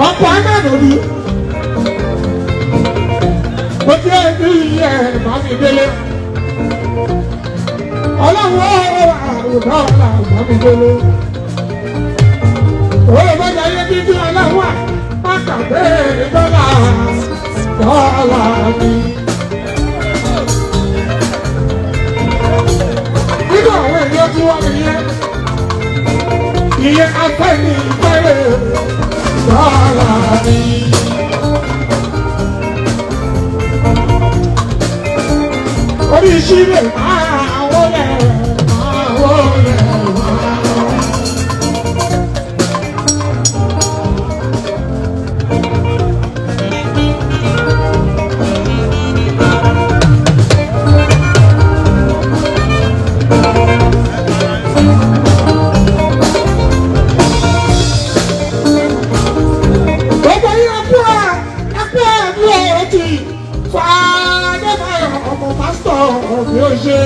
ọkọ̀ anáàdọ̀bí mo jẹ́ ní iye Bámidélé ọlọ́wọ́ àrùbá ọ̀la Bámidélé òwe bọ́jà yẹ kí tí ọlọ́wọ́ àkàbẹ́ dọ́là mi. nínú àwọn ènìyàn tí wọ́n nìyẹn ìyẹn afẹ́ ní ìfẹ́rẹ́ dọ́là mi. Oríṣiríṣi máa wọlé wá. Gbogbo yín ẹkú ẹ̀ bí ọ̀rọ̀ ti fà á dé báyọ̀ ọmọ pásítọ̀ bí ó ṣe.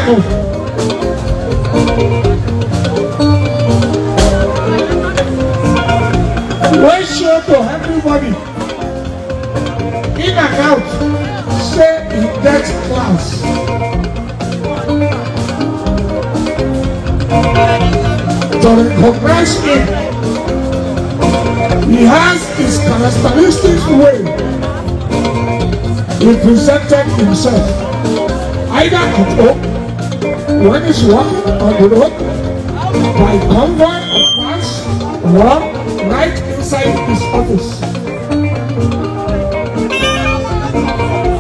Bible. We show to everybody in and out, say in that class. To recognize him, he has his characteristic way he presented himself, either at home, when he's walking on the road, by convoy or mass, or right inside his office.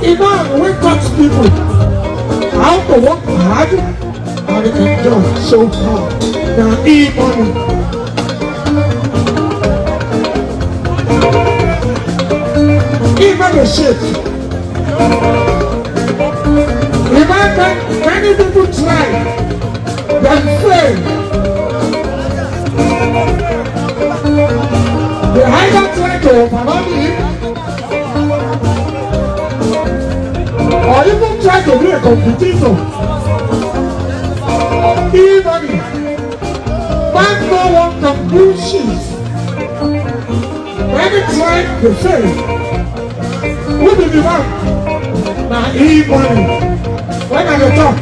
Imam, we taught people how to work hard and enjoy so far. Now, Imam, the shit. Imam, many people try, then fail. They either try to overcome him, or even try to be a competitor. Even man no one can bullshit. When they try to fail, who did the man? Now even when I talk,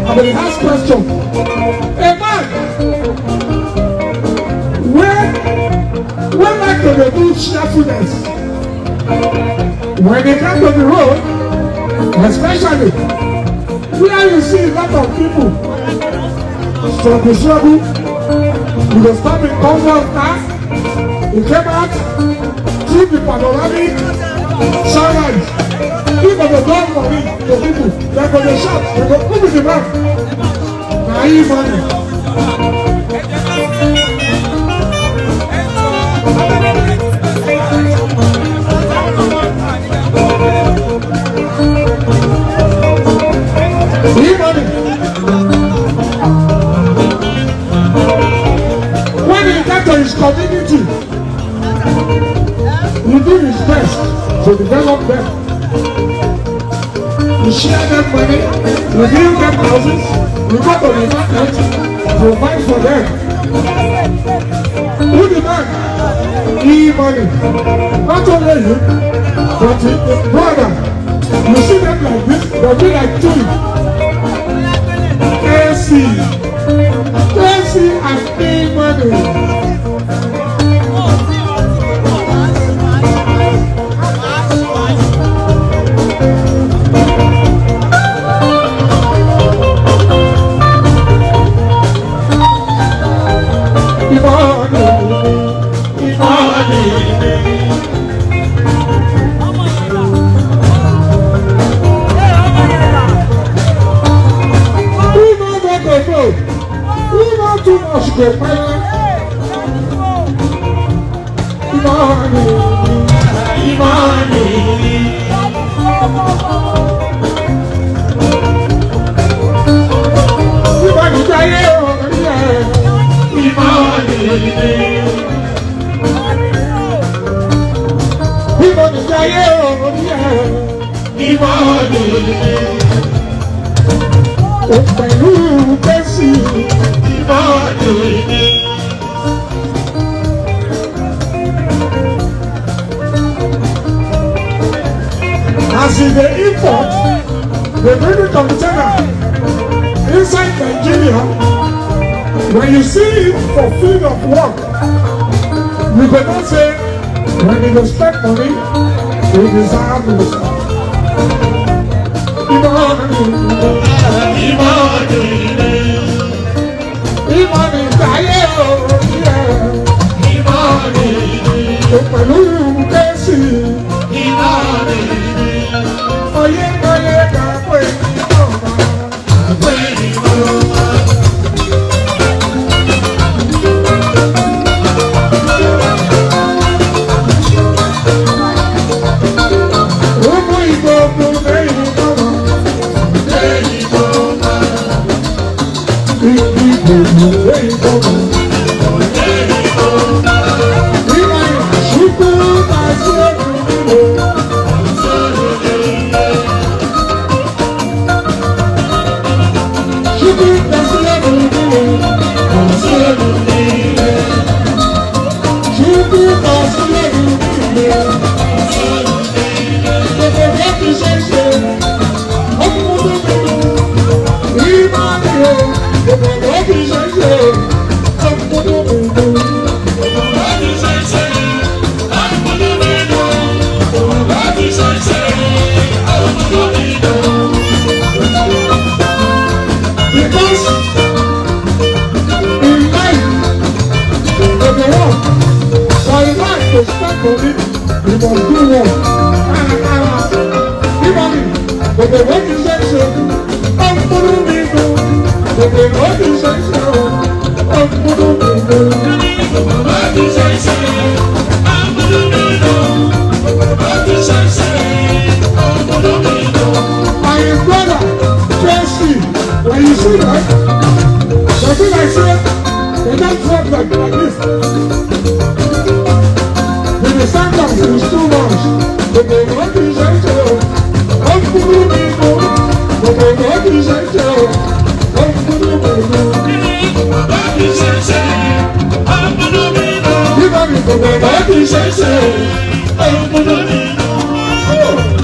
I will ask question. A man, when like to do cheerfulness, when they come to the road, especially where you see a lot of people struggle, you will stop in comfort car, you came out through the panoramic sunrise. People go down for me, the people, they go to shout, they go put the man. Now he money. When he got to his community, he did his best to develop them. He shared them money, he build them houses, he go to the market, provide for them. Who the man? He money. Not only him, but his brother. You see them like this, they'll be like two. Casey and E-Money. Too much go fire. Imani. Imani jaye oriye. Imani jaye oriye. Pẹ̀lú Kẹ́sì. As in the import, the bring container inside Nigeria, when you see it for field of work, you cannot say when you spend money, you deserve it. Imani jaye oriye. Pẹ̀lú Kẹ́sì. Oye ká pé ìjọba. Ọmọ ìgbòho lẹ́yìn ìjọba. Ìgbòho lẹ́yìn ìjọba. Ìgbà ìṣúkú. Gbogbo bó ti ṣe ṣe, ó ń múnú mi dùn. Gbogbo bó ti ṣe ṣe, ó ń múnú mi dùn. Gbogbo bó ti ṣe ṣe, ó ń múnú mi dùn. Gbogbo bó ti ṣe ṣe, ó ń múnú mi dùn. My brother, Tracy, when you see that, the thing I say, they don't talk like this. The sentence is too much. Gbogbo bó ti ṣe ṣe, ó ń múnú mi dùn. Gbogbo bó ti ṣe ṣe, ó ń múnú mi dùn. Gbogbo bó ti ṣe ṣe, ó ń múnú mi dùn. Nígbà tí gbogbo bó ti ṣe ṣe, ó ń múnú mi dùn.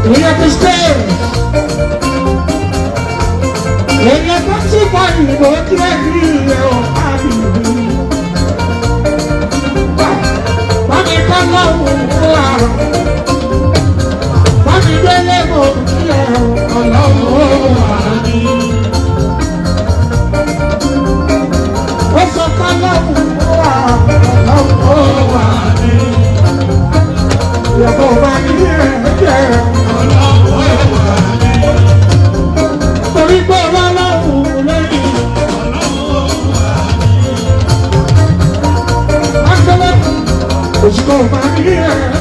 We understand. When you come to find me, don't let me know how you do. Mami, come on, Mami, don't let me know. Mami, what's up, Mami? You're going here. Let's go back here.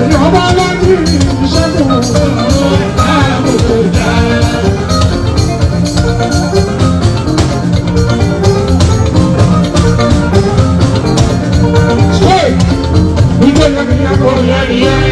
ìyọ̀bá láti ìṣẹ́gun àbùkù dá. Ṣé ìgbésẹ̀ mi yà kó yẹ ìyẹn?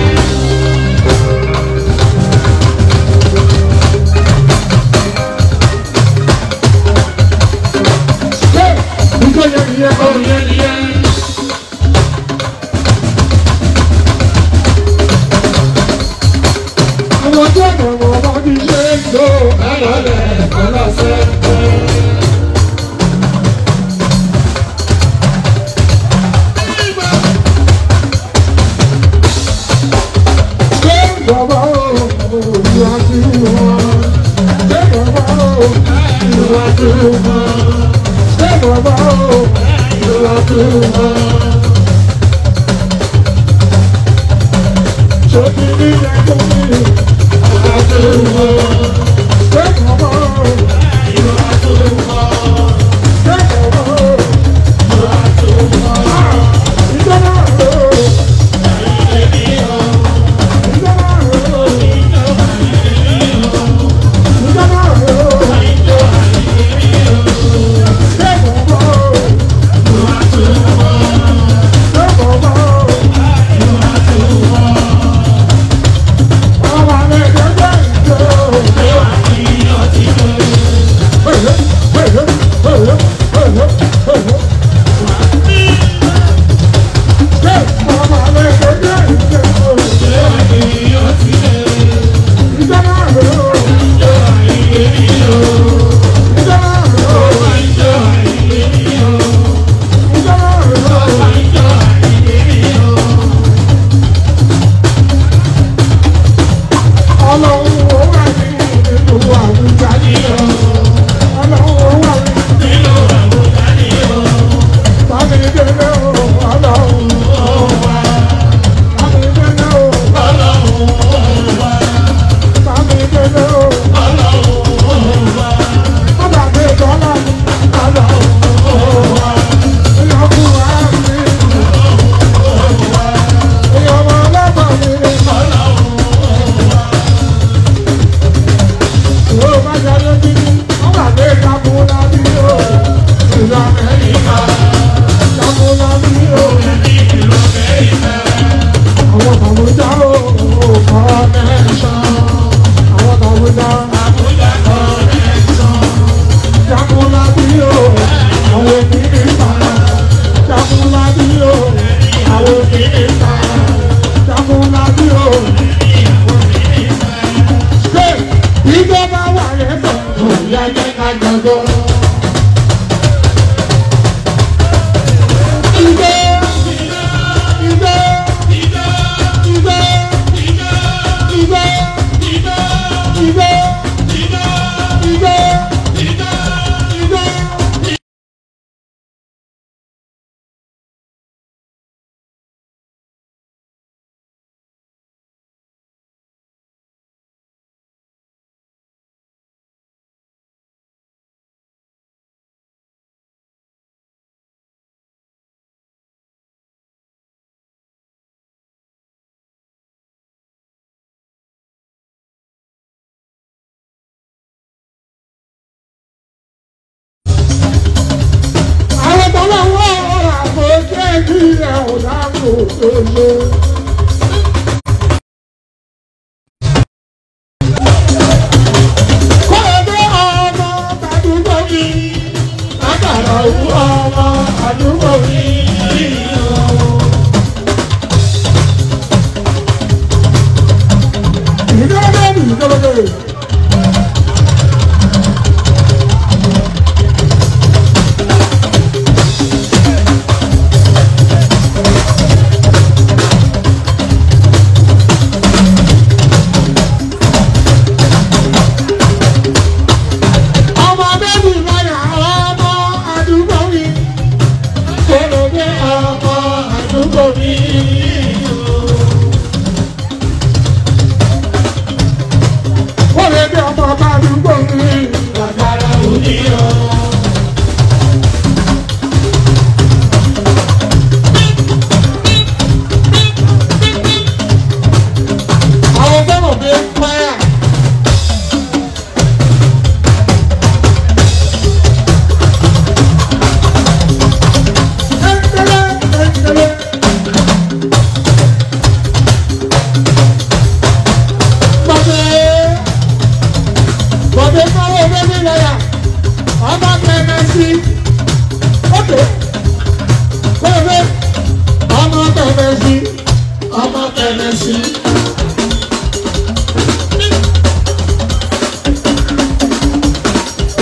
sí.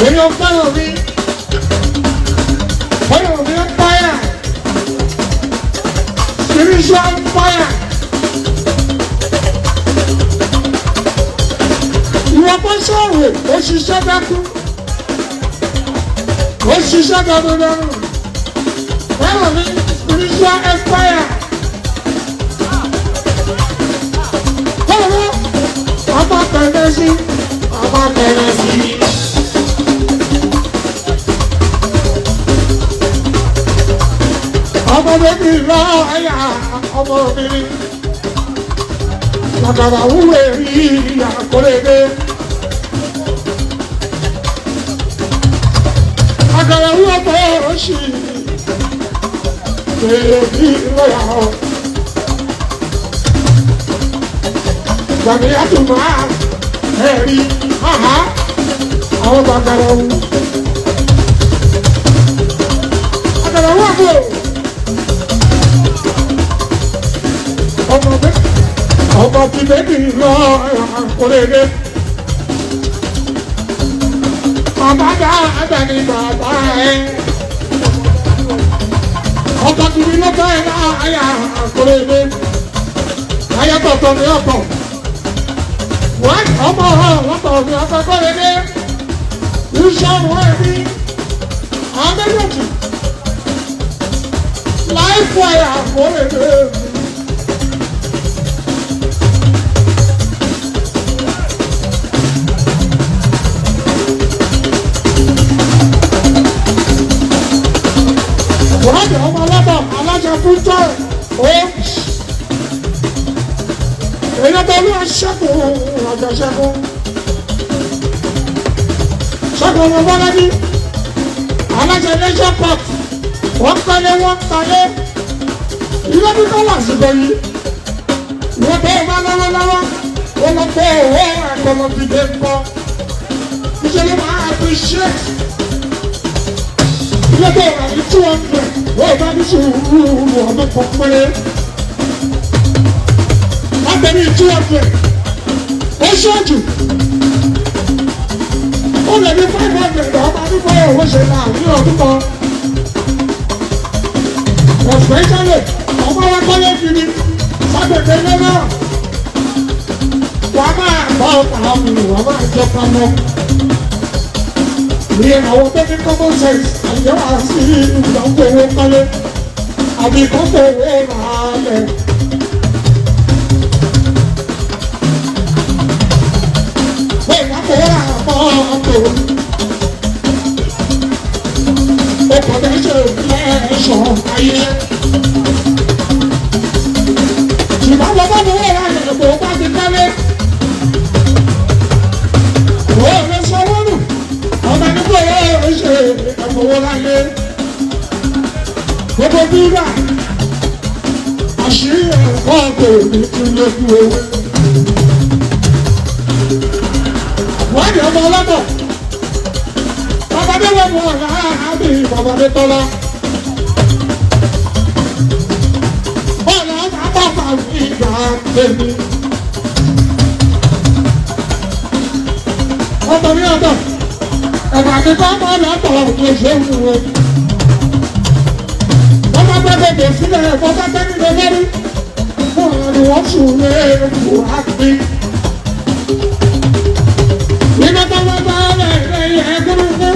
Èèyàn fẹ́ràn mi empire, spiritual empire. Ìwọ bó sọ̀rọ̀ ó ṣiṣẹ́ dákú, ó ṣiṣẹ́ dandandandan. Fẹ́ràn mi spiritual empire. Ọmọ tẹ̀lé sí, ọmọ tẹ̀lé sí. Ọmọ bébí lọ ẹ̀yà ọmọ mi. Àgàrà wúwo èrí àkórèdé. Àgàrà wúwo bọ̀ ọ̀ṣì. Bébí lọ́yà ọ̀. Gbàgbéyà tó máa ẹ̀rí àwọn bàgàrà wù. Àgàrà wúwo bọ̀. Ọmọ tí bébí lọ àkórèdé. Bàbá dáadáa ni bàbá ẹ̀. Ọkọ tí mi lọ́tọ̀ ẹ̀ láàyà àkórèdé. Ayé tọ̀tọ̀ ni ọ̀tọ̀. Wọ́n ọmọ ọ̀tọ̀ ni ọ̀tọ̀ àkórèdé. Iṣẹ́ wọn ẹ̀mí. Àwọn méjèèjì. Láìpọ̀ ẹ̀ àkórèdé. Wọ́n ọmọ ọlọ́bọ̀ alájà fún tọ́ ẹ̀ èyí tó ní aṣẹ́kùn ọjọ́ ṣẹ́kùn ọmọ bọ́lájí alájà lẹ́jọ́ port wọ́n kọ́lé wọ́n kọ́lé ilé bí kọ́ wà síbẹ̀ yìí wọ́n bẹ́ẹ̀ bá lọ́wọ́lọ́wọ́ wọ́n lọ pé owó ẹ̀kọ́ lọ fi dé ń bọ́ ìṣẹ̀lẹ̀ máa appreciate ilé tó wà ní 200 wọ́n bá ní sùúrù ọdún kan péré wọ́n bẹ ní 200 ó ṣọ́ọ̀jù ó lè ní 500 ọba nípa owó ṣe láàrin ọdún kan especially ọmọ wa kọ́lé kiri sábẹ̀dẹ̀ ilé náà wọ́n máa bá ọkọ̀ àwọn ènìyàn máa jọ pamọ́. Ní àwọn tó ní common sense àyẹ̀wò àti ìdánwò owó kọ́lé àbí ìdánwò owó ràálẹ̀. Bẹ́ẹ̀ ni àpò wọ́n àpò ọkọ̀ ọkọ̀ bẹ́ẹ̀ ṣe lẹ́ẹ̀ṣọ́ ayé. Ṣùgbọ́n bàbá mi wọ́n rà lẹ́gbẹ̀ẹ́ bó bá ti kọ́lé. Wọ́n lè sọ wọ́n nù. Ọmọ nígbà yóò ṣe ẹ̀fọwọ́ láyé gbogbo bíbá àṣírí ẹ̀kọ́ ọ̀gbẹ̀ òní tún lójú owó. Wọ́n ní ọmọ ọlọ́dọ̀ babadé wọ́n mú ọ̀rọ̀ àbí babadé tọ́lá. Bọ́ọ̀lù ọ̀gá bàbá ìgbà tèmi. Ọmọ ní ọ̀dọ̀. Ẹ̀bà ní kọ́ mọ́ lọ́tọ̀ òkè ṣe ń wò. Wọ́n bá gbé bèbè sílẹ̀ ẹ̀fọ́ bá gbé nílé lórí. Fún ọ̀rọ̀ ni wọ́n sùn lé ewu àgbé. Nígbà tó wọ́n bá rẹ̀ ẹ̀yẹ ẹgbẹ́rúgbó.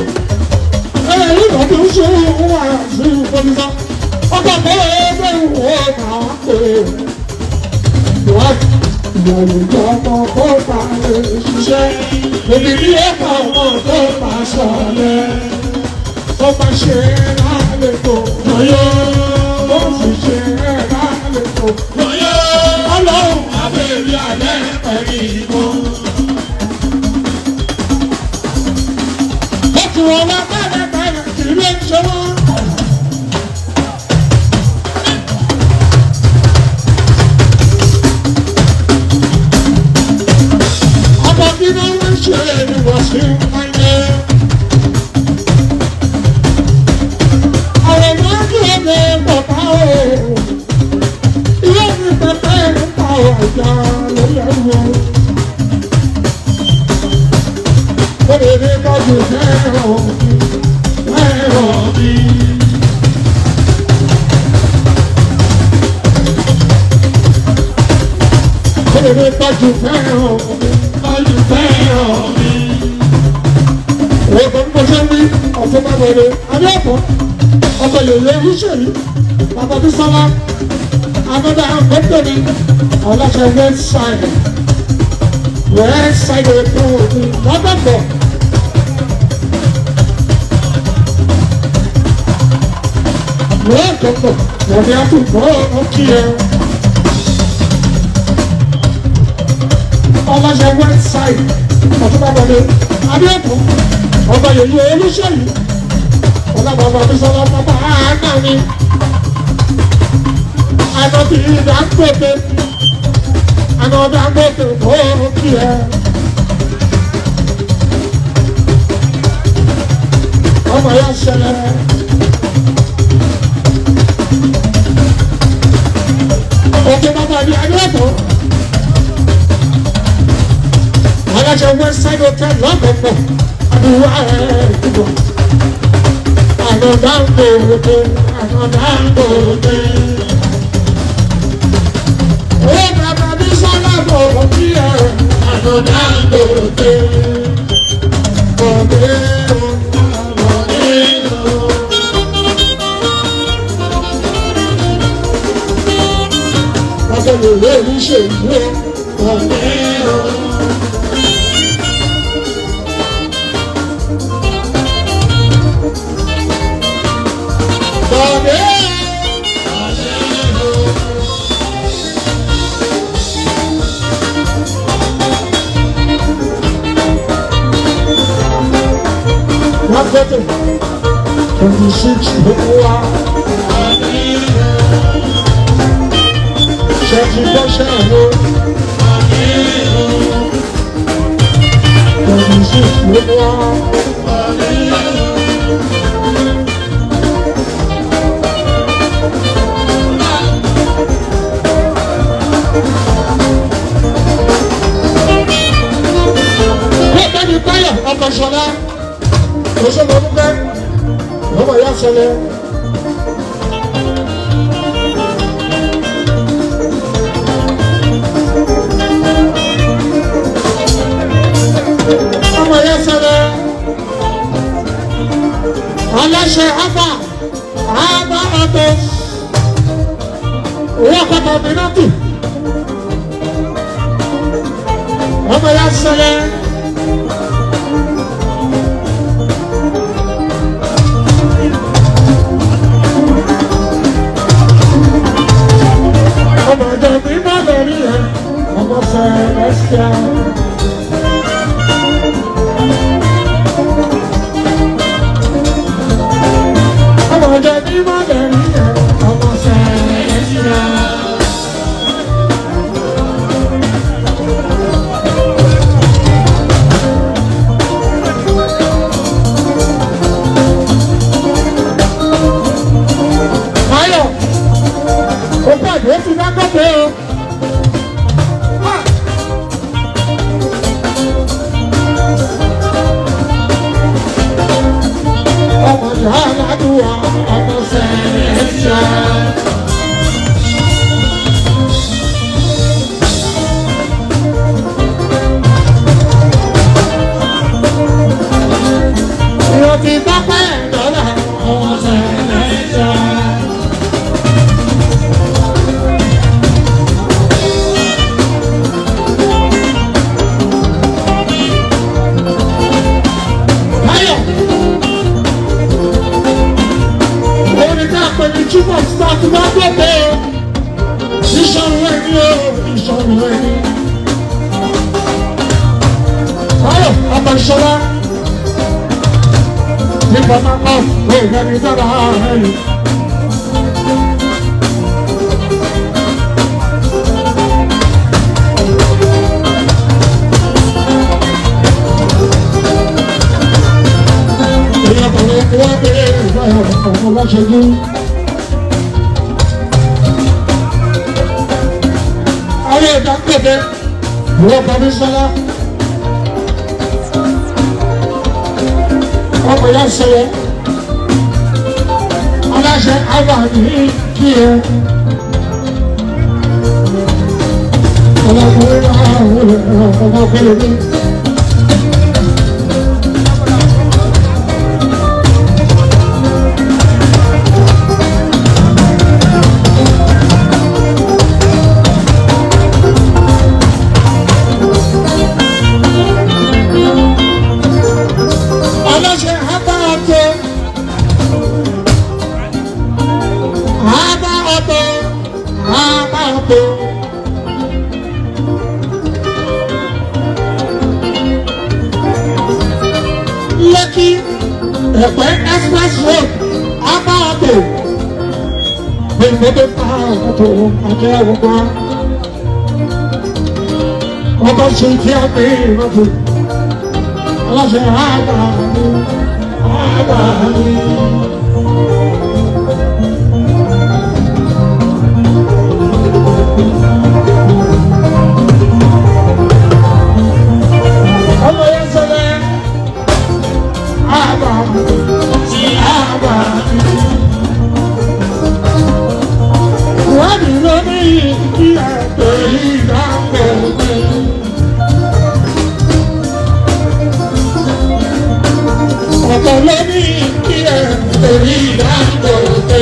Ẹ̀yẹ ìlú tó ń ṣe òun wà sí ìfọ̀nìṣà. Ọkọ̀ kọ́ ẹgbẹ́ ìwò náà pé. Ìyàwó ìjọ ọmọ kó bá lè ṣiṣẹ́. Èmi ní ẹ̀ka ọmọ tó bá sọ̀lẹ̀, tó bá ṣe lálejò lọ́yọ́, ó sì ṣe lálejò lọ́yọ́. Ọlọ́run àbẹ̀rẹ̀ alẹ́ pẹ̀lú ìbò. Ó ti wọ́n wá bẹ́ẹ̀ kì í lè ṣe wọ́n. Ọmọ bí wọ́n ń ṣe ìwọ̀sí ayé. Àwọn ọmọ ọdún ẹgbẹ́ bàbá o, ilé mi pẹ̀pẹ́ ń pa ọ̀rọ̀. bèrè tọ́jú fẹ́ràn tọ́jú fẹ́ràn mi. Òwe kan bó ṣe wí ọ̀tún bá bèrè adéọ̀pọ̀ ọkọ̀ yèyé ìṣèlú bàbá bí sọ́lá anọ́dá àgbẹ̀tẹ̀mí ọ̀làṣẹ wẹ́ẹ̀sáìdì ètò òbí lọ́dọ̀dọ̀. Lọ́dọ̀dọ̀ wọ́n ní àtúbọ̀ ọkì ẹ̀. Ọlọ́ṣẹ́ wẹ́ẹ̀sáìdì ọ̀túnbàbọ̀lẹ̀ adéọ̀pọ̀ ọba yèyé olúṣèlú ọlọ́bàbà bísọ́lá bàbá àánà mi. Ànàbí Dangote àná Dangote ọkì ẹ̀. Ọmọ yà ṣẹlẹ̀. Òkè bàbá ní adéọ̀pọ̀. Aláṣẹ Westside Hotel lọ́gbọ̀gbọ̀ àdúrà ẹ̀ dùbọ̀. Àná Dangote àná Dangote. Ó bàbá bí sọ́lá bọ̀ kí ẹ̀ àná Dangote. Ọ̀gbẹ́ ọ̀gbẹ́ lè ṣe ìwé ọ̀gbẹ́ o. Dangote 26 Boa Ṣẹ́jú bọ́ṣẹ́ àlọ́ 26 Boa. Bẹ́ẹ̀ ni Táyọ̀ ọkọ̀ ṣọlá. Oṣù lọ́dún pẹ́, ọmọ ìyá ṣẹlẹ̀. Ọmọ ìyá ṣẹlẹ̀. Aláṣẹ Abba ọ̀tọ̀. Owó ọkọ̀ Mínátù. Ọmọ ìyá ṣẹlẹ̀. Ọmọ ìyá ṣẹlẹ̀. Aláṣẹ Abba ní kí ẹ. Ọlọ́kùnrin Ẹ̀pẹ́ express road Abáàbò gbẹ̀gbẹ̀dẹ̀ pààtó àjẹwògbà ọba ṣe tí a gbé ìrọ̀tò aláṣẹ àgbàní. Ọmọ yẹn sọlẹ̀ wọ́n ní lórí kí ẹ torí dáńgọ̀ pé ọ̀pọ̀ lórí kí ẹ torí dáńgọ̀ pé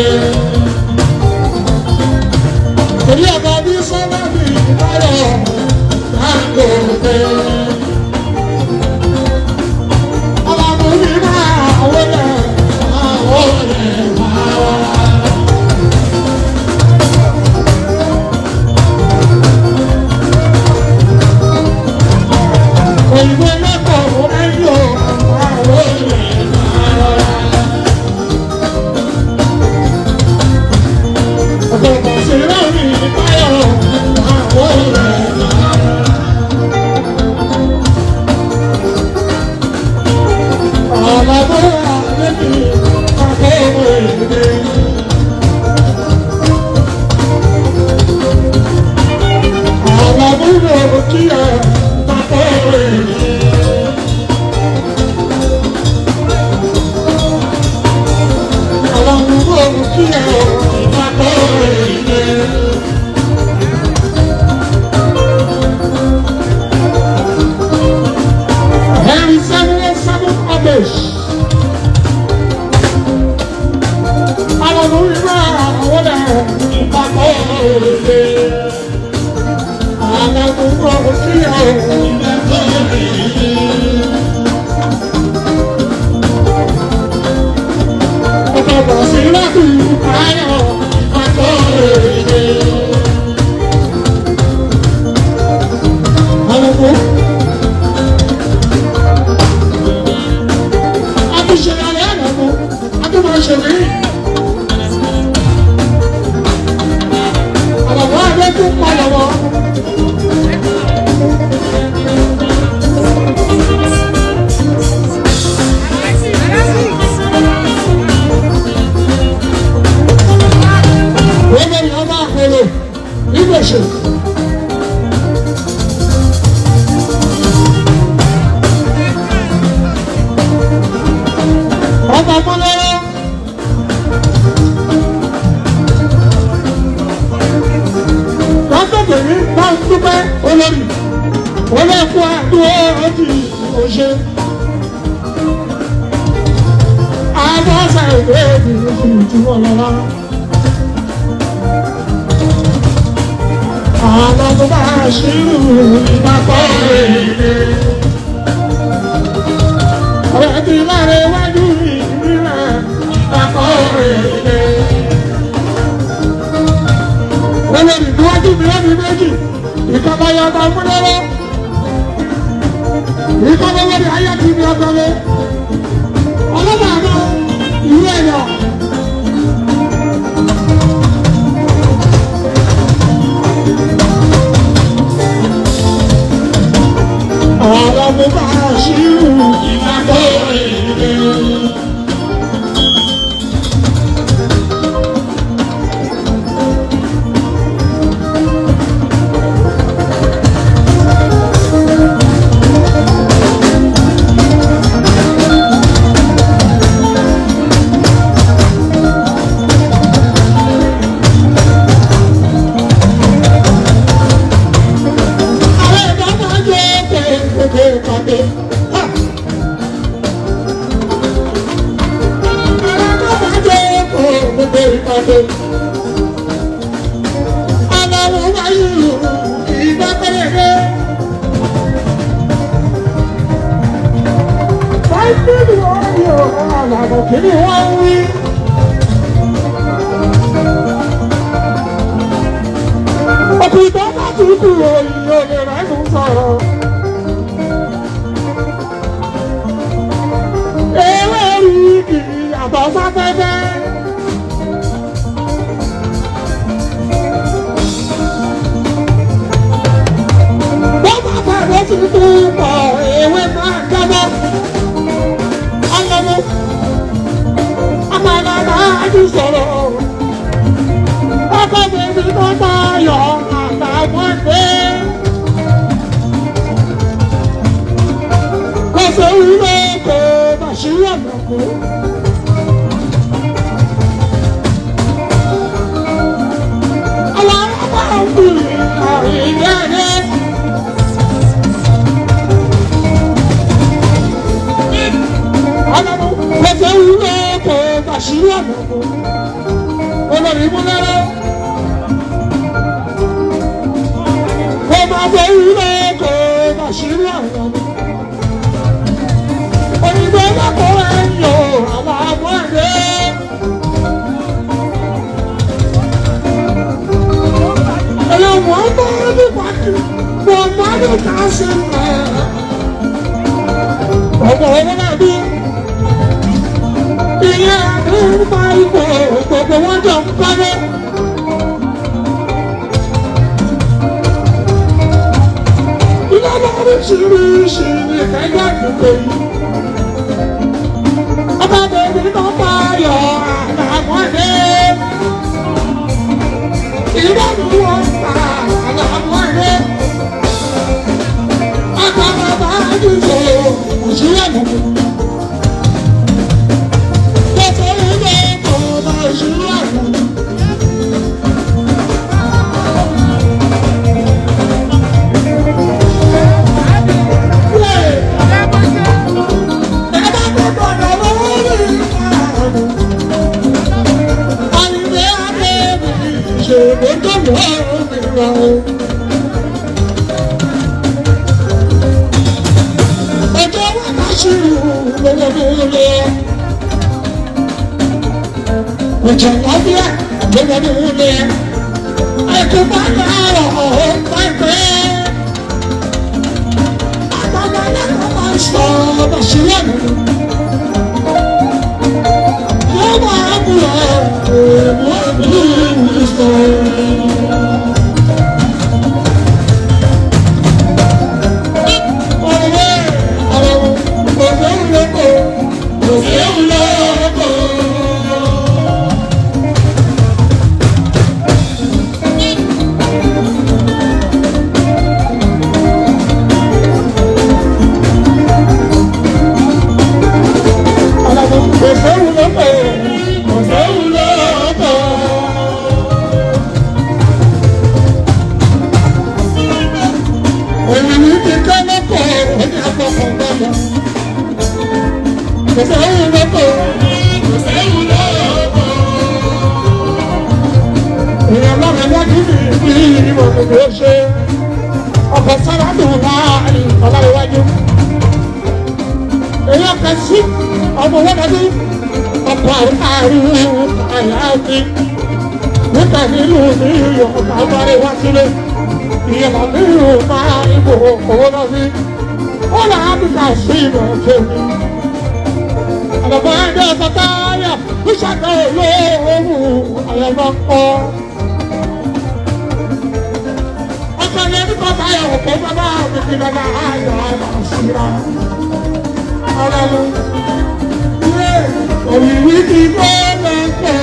torí ọ̀gá bí sọ́nà bí báyọ̀ dáńgọ̀ pé. níbi orí ọ̀rọ̀ àlàbọ̀ kí ni wọ́n ń wí. Òkùnkùn bá ti kúrò ìyó lè rẹ̀ ń sọ̀rọ̀. Ewé rí kì í yàtọ̀ sáfẹ́fẹ́. Bọ́bá bẹ̀rẹ̀ ti kú pọ̀ ewé máa jábọ́. Ọlọ́mọ àpàlà máa ti sọ̀rọ̀. Ọkọ̀ bèbí tó tayọ̀ àtàwọn ẹgbẹ́. Kọ̀sẹ̀ ilé kò bàṣírí ọ̀nà kú. Àwọn ọmọ ọ̀gbìn àìyẹ́yẹ́. Ọlọ́mọ kọ̀sẹ̀ ilé kò bàṣírí ọ̀nà kú. Olórí mú lẹ́rọ. Kò máa fẹ́ ilé kò bàṣírí ọ̀nà kú. Òyìnbó lọ́kọ̀ọ́ ẹ̀ ń yọ àwọn àmọ́ ẹ̀dẹ́. Ẹ̀yọ́ wọ́n bá ní pàtó, wọ́n bá ní káṣí mẹ́. Ọmọ ọmọ náà bí. Ìyá mi ń fa ipò gbogbo wọn jọ ń kọ́lé. Ilé lóríṣiríṣi ní kẹ́kẹ́ àdúgbò yìí. Ọba bèbí tó tayọ̀ àtàwọn ẹ̀dẹ́. Ìbá mi wọ́n ta àtàwọn ẹ̀dẹ́. Àtàwọn bá ti sọ òṣìṣẹ́ ẹ̀mọ́. Kẹsẹ̀ ilé kò bá òṣìṣẹ́ ẹ̀mọ́. Ọjọ́ wà láṣìírí lọ́wọ́ lé. Ọjọ́ lọ́bíà lọ́wọ́ lé. Ẹ̀kú bá dára ọ̀hún pẹ́pẹ́. Àgbàgbà lẹ́kọ̀ọ́ máa ń sọ bàṣírí ẹ̀mí. Yóò máa mú èèmọ̀ ìlú ìsọ̀. Ọkọ̀ sára dùn láàrin ọ̀làwíwájú. Èyí ọkọ̀ sí ọmọ wọ́dọ̀dú. Ọkọ̀ àrùn àyà òkè. Nígbà nínú ní ìyọ̀kọ̀ àbárẹ̀ wá sílé. Ìyẹ̀bà nínú máa ibò owó lọ sí. Ó là á bí ká sí ìmọ̀ kéwì. Àbàbà ẹgbẹ́ ọ̀sán táyà ìṣàkà olóòórùn àyẹ̀mọ́ kọ́. Báyọ̀ òkè bàbá mi ti bàbá ayọ̀ ayọ̀ síra. Ọ̀rọ̀ mi, ilé òyìnbí ti gbọ́ lọ́pọ̀.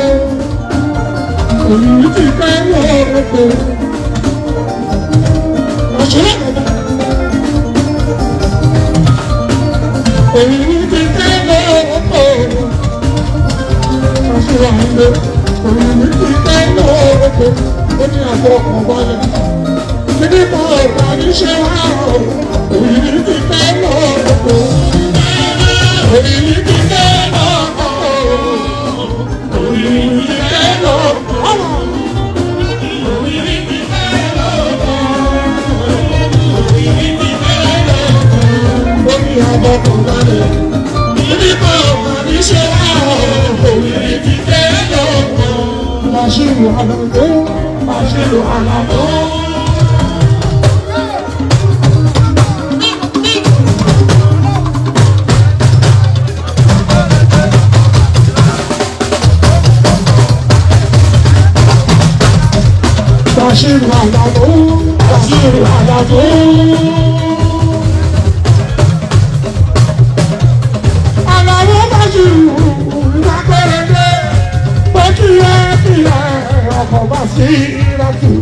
Òyìnbí ti gbọ́ lọ́pọ̀. Òṣèré bàbá. Òyìnbí ti gbọ́ lọ́pọ̀. Òṣèré àìlè. Òyìnbí ti gbọ́ lọ́pọ̀. Ó ní àbọ̀ ọkàn balẹ̀. Kíni mo bá ní ṣe wá o, òyìnbí ti fẹ́ lọ́kọ̀. Òyìnbí ti fẹ́ lọ́kọ̀. Òyìnbí ti fẹ́ lọ́kọ̀. Òyìnbí ti fẹ́ lọ́kọ̀. Òyìnbí ti fẹ́ lọ́kọ̀. Ó ní àbọ̀ kò balẹ̀. Bashiru Alamu, Bashiru Alamu. Bashiru Alamu, Bashiru Alamu. Alamu Bashiru, Bakerede, Bakiya, ọkọ Basiratu.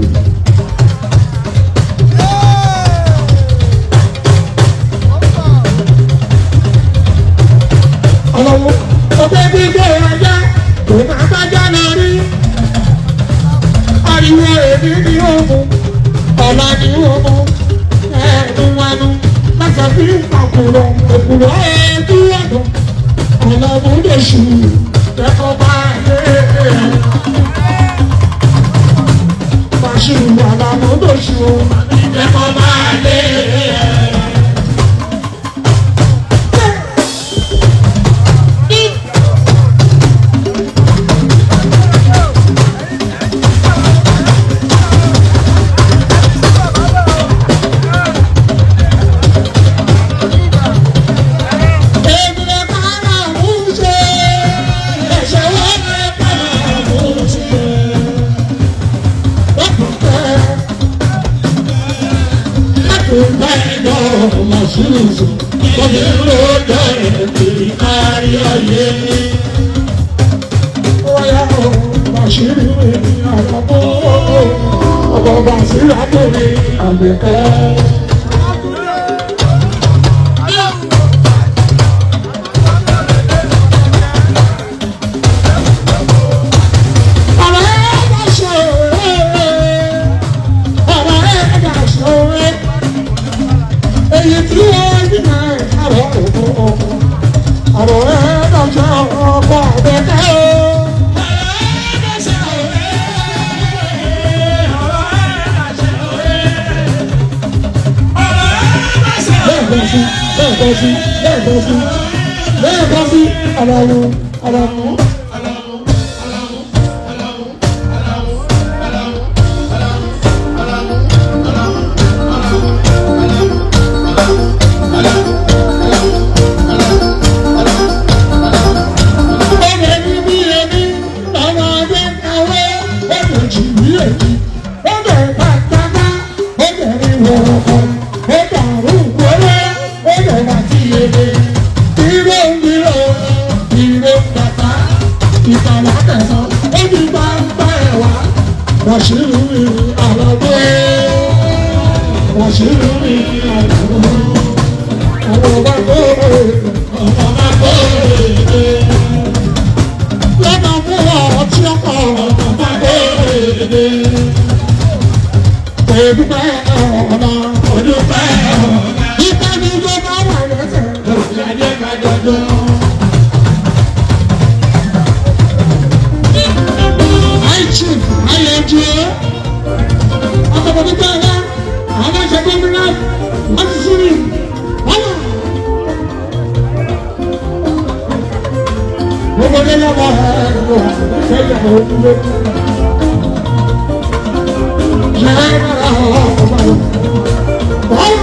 Alamu, ọgbẹ́ gbígbé ọjà, kò máa bá jáde rí. Ariwo èmi ni ó mú, ọ̀la ni ó mú, ẹ̀ẹ́dùn wánú, lọ́sọ̀ bí àkùrọ̀, òkùrọ̀ ẹ̀ẹ́dù ọ̀dọ̀, Alamu Dèṣù, ẹ̀kọ́ bá lé ẹ̀. Bashiru Alamu Dèṣù, ẹ̀kọ́ bá lé ẹ̀. Bashiru, ọkọ̀ Basiratu ni Àbẹ̀kẹ́. Alamu. Bashiru Alamu, Bashiru Alamu. Ọmọ bá kórè, ọmọ bá kórè. Lọ́nà fún ọtí ọkọ̀, ọmọ bá kórè. Odúpẹ́ ọ̀la, odúpẹ́ ọ̀la. Ìtọ́jú tó bá wà lẹ́sẹ̀, òṣèlú kájọjọ. Chief, ayẹyẹ ọkọ̀bọ̀dé gbọ́dọ̀ àwọn ìṣẹ̀gbọ́n mi náà wọ́n ti sún ní wọ́n. Gbogbo ní lọ́wọ́ ẹ̀rọ ìṣẹ̀lẹ̀ òdúró. Ṣé ẹ bá ọmọ rẹ̀ wọ́n?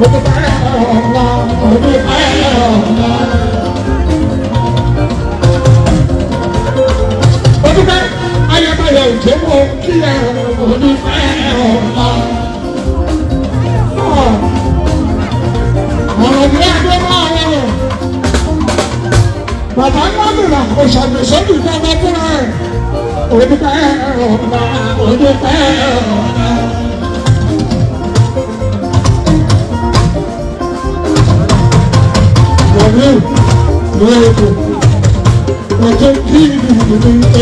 Òdúpẹ́ ọ̀la, òdúpẹ́ ọ̀la. Ayẹyẹ ìjọba kí ẹ onífẹ́ ọ̀la. Ọ̀rọ̀ ní ẹgbẹ́ máa rọrùn. Bàbá Lámìnà kò ṣàgbéṣọ́bì dáná fúnra ẹ̀. Onífẹ́ ọ̀la, onífẹ́ ọ̀la. Wọ̀nyí ló ètò. Ọjọ́ kìíní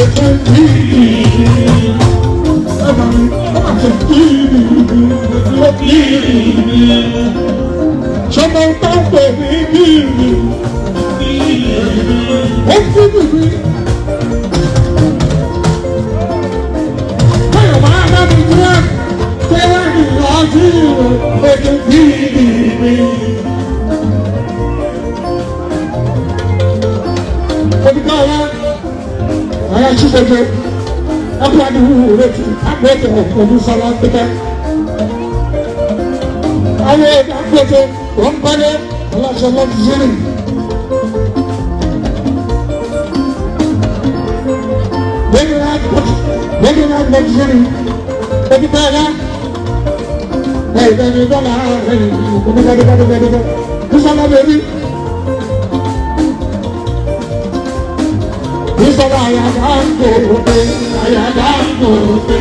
ọjọ́ kìíní ọjọ́ kìíní ṣọmọ tó ń pè ní kìíní ó fún mi. Báyọ̀ máa bá mi jẹ́ tẹ́lẹ̀ ìlọ́jú ọjọ́ kìíní. Oníkàwá, ayé àṣìṣe. ìrètí àgbẹ̀tẹ̀ olùsọ̀lá pípẹ́. Àwọn àgbẹ̀tẹ̀ wọ́n pẹ́lẹ́ ọlọ́sọ̀lá zuri. Lẹ́yìn àgbẹ̀ zuri. Ebi bẹ́ẹ̀ náà. Bẹ́ẹ̀ni dọ́là bẹ́ẹ̀ni Bísọ̀lá bẹ́ẹ̀ni. Bísọ̀lá àyàdá ń gòkè, àyàdá ń gòkè.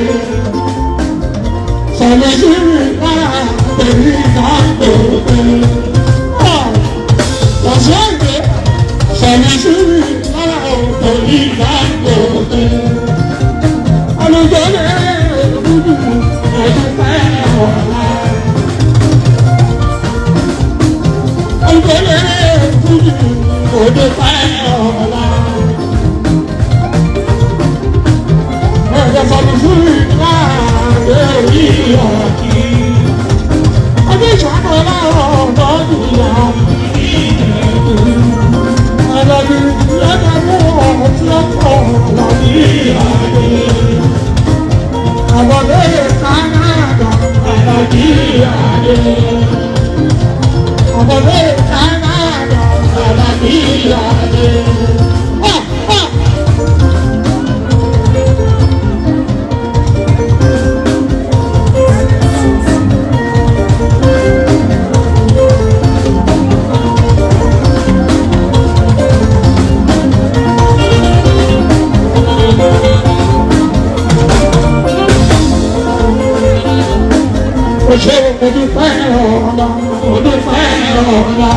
Sọ̀lẹ̀ sí mi lára tẹ̀lé ìdá ń gòkè. Lọ́sọ̀ ìgbé sọ̀lẹ̀ sí mi lára tẹ̀lé ìdá ń gòkè. Olùjọ́lẹ̀ dúdú ẹ̀dùn pẹ́ ọ̀la. Olùjọ́lẹ̀ dúdú ẹ̀dùn pẹ́ ọ̀la. Ẹ̀jẹ̀ sọ̀rọ̀ fún mi láàrin orí ọ̀kì. Ọdún ìṣàkóso láàárọ̀ lọ́dún ìyá. Ẹ̀dọ̀bí lẹ́dọ̀ mú ọ̀hún tí ó pọ̀ lọ́dún ìyá. Àbọ̀dé Canada, Nàìjíríà dé. Àbọ̀dé Canada, Nàìjíríà dé. Ṣé o dúpẹ́ ọ̀la, o dúpẹ́ ọ̀la.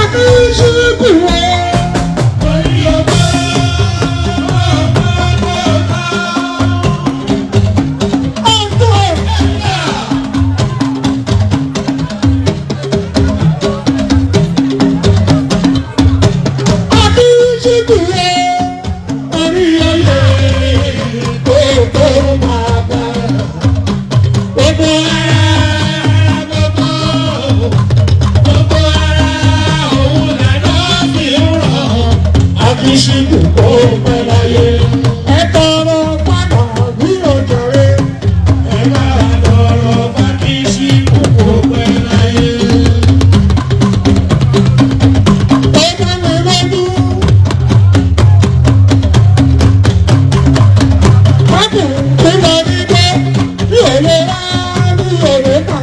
Akínsíkù wọ̀. Ìṣíkù kò pẹ́ láyé. Ẹ tọrọ padà bí òjòrè. Ẹ máa tọrọ bá kí ìṣíkù kò pẹ́ láyé. Ó dá mi lójú. Bákan tí mo ní pé bí òye rá bí òye kà.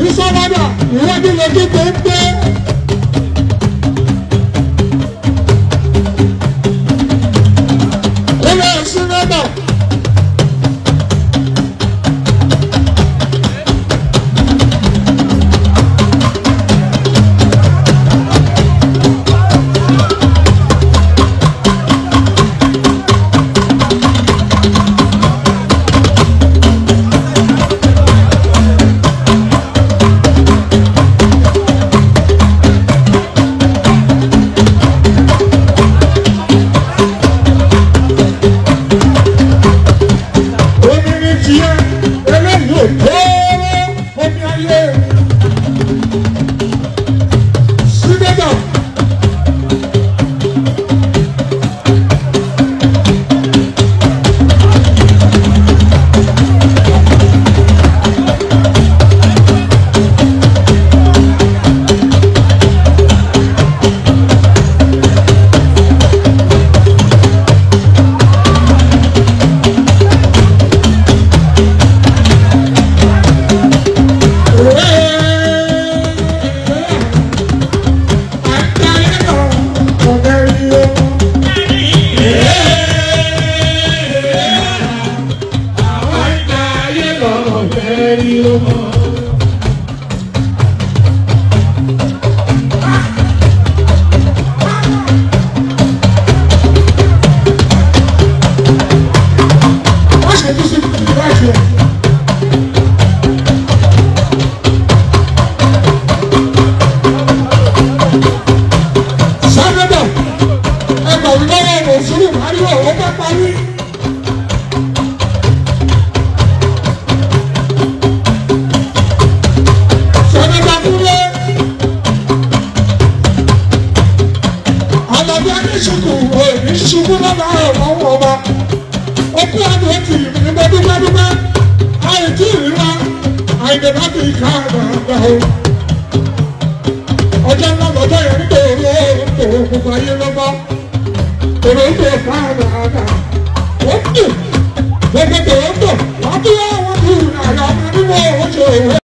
Ìsọ̀rọ̀dà ìwádìí lójú tó ń gbé. Ilé ìsúnmọ́dà. sùúrù pariwo ó bá parí. Sọ̀nẹ́ta kúrẹ́. Àlàbí Adéṣukù òní ṣubú lọ́la ọ̀rọ̀ ọba. Okú àdó ti ní dúpẹ́dúpẹ́. Àìtí ìrírá àìdè láti ká àgbà o. Ọjọ́ ńlá lọ́jọ́ yẹn nítorí òun gbogbo ayé lọ́gbọ́. Òun tó fà á dáadáa. Ó dùn gbogbo tó ń dùn.